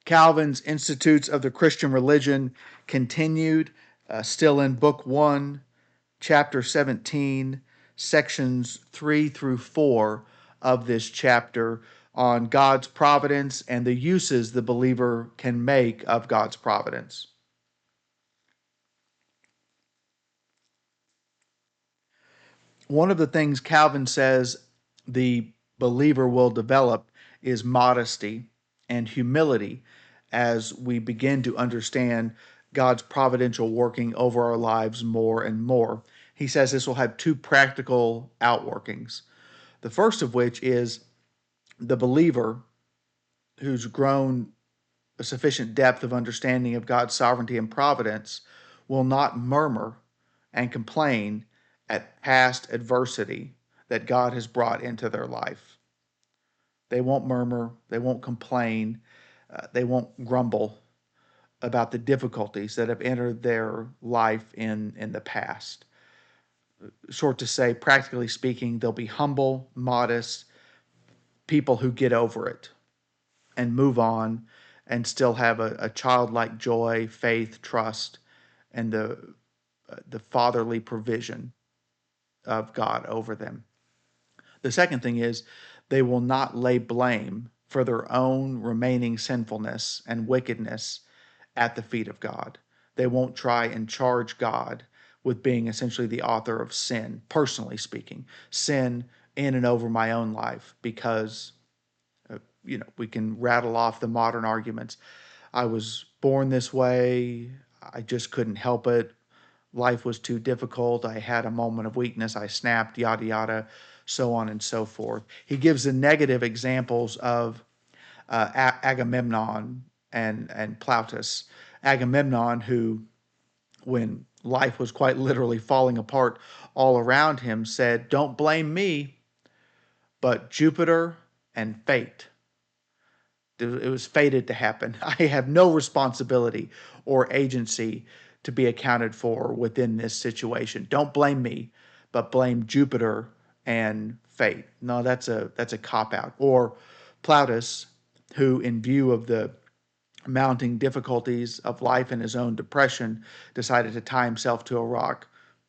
Calvin's Institutes of the Christian Religion continued, still in Book 1, Chapter 17, sections 3 through 4 of this chapter on God's providence and the uses the believer can make of God's providence. One of the things Calvin says the believer will develop is modesty and humility as we begin to understand God's providential working over our lives more and more. He says this will have two practical outworkings. The first of which is the believer who's grown a sufficient depth of understanding of God's sovereignty and providence will not murmur and complain at past adversity that God has brought into their life. They won't murmur, they won't complain, they won't grumble about the difficulties that have entered their life in the past. Short to say, practically speaking, they'll be humble, modest people who get over it and move on and still have a childlike joy, faith, trust, and the fatherly provision of God over them. The second thing is they will not lay blame for their own remaining sinfulness and wickedness at the feet of God. They won't try and charge God with being essentially the author of sin, personally speaking, sin in and over my own life, because we can rattle off the modern arguments. I was born this way. I just couldn't help it. Life was too difficult. I had a moment of weakness. I snapped, yada, yada, so on and so forth. He gives the negative examples of Agamemnon and Plautus. Agamemnon, who, when life was quite literally falling apart all around him, said, "Don't blame me, but Jupiter and fate. It was fated to happen. I have no responsibility or agency to be accounted for within this situation. Don't blame me, but blame Jupiter and fate." No, that's a cop out. Or Plautus, who, in view of the mounting difficulties of life and his own depression, decided to tie himself to a rock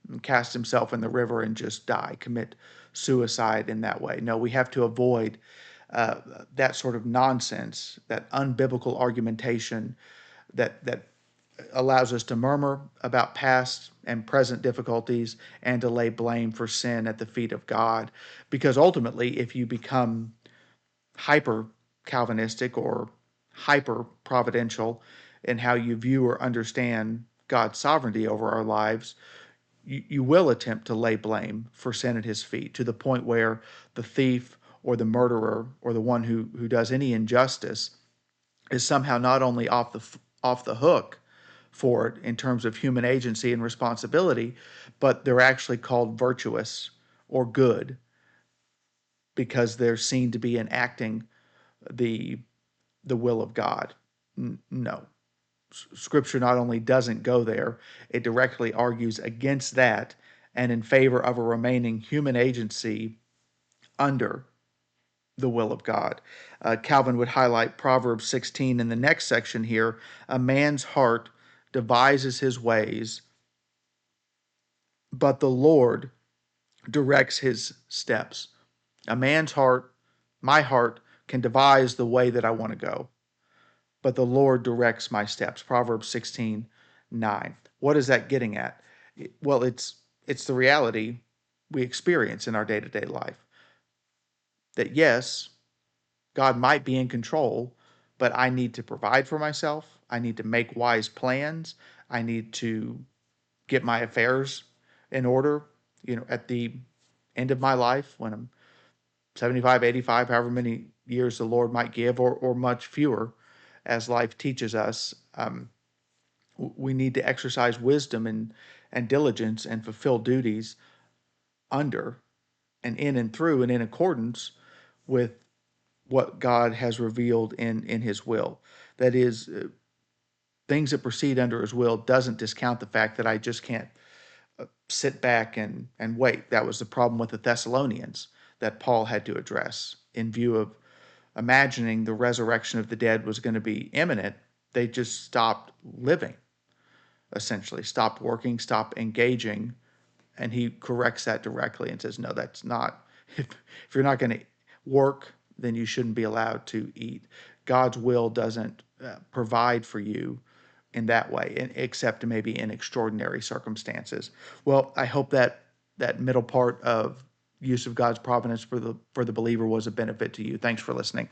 and cast himself in the river and just die, commit suicide in that way. No, we have to avoid that sort of nonsense, that unbiblical argumentation that allows us to murmur about past and present difficulties and to lay blame for sin at the feet of God. Because ultimately, if you become hyper Calvinistic or hyper providential in how you view or understand God's sovereignty over our lives, you will attempt to lay blame for sin at his feet to the point where the thief or the murderer or the one who does any injustice is somehow not only off the hook for it in terms of human agency and responsibility, but they're actually called virtuous or good because they're seen to be enacting the the will of God. No. Scripture not only doesn't go there, it directly argues against that and in favor of a remaining human agency under the will of God. Calvin would highlight Proverbs 16 in the next section here. A man's heart devises his ways, but the Lord directs his steps. A man's heart, my heart, can devise the way that I want to go, but the Lord directs my steps. Proverbs 16:9. What is that getting at? Well, it's the reality we experience in our day-to-day life. That yes, God might be in control, but I need to provide for myself. I need to make wise plans. I need to get my affairs in order, at the end of my life when I'm 75, 85, however many years the Lord might give, or much fewer, as life teaches us. We need to exercise wisdom and diligence and fulfill duties under and in and through and in accordance with what God has revealed in his will. That is, things that proceed under his will doesn't discount the fact that I just can't sit back and wait. That was the problem with the Thessalonians that Paul had to address in view of imagining the resurrection of the dead was going to be imminent, they just stopped living, essentially, stopped working, stopped engaging. And he corrects that directly and says, no, that's not, if you're not going to work, then you shouldn't be allowed to eat. God's will doesn't provide for you in that way, except maybe in extraordinary circumstances. Well, I hope that that middle part of use of God's providence for the believer was a benefit to you. Thanks for listening.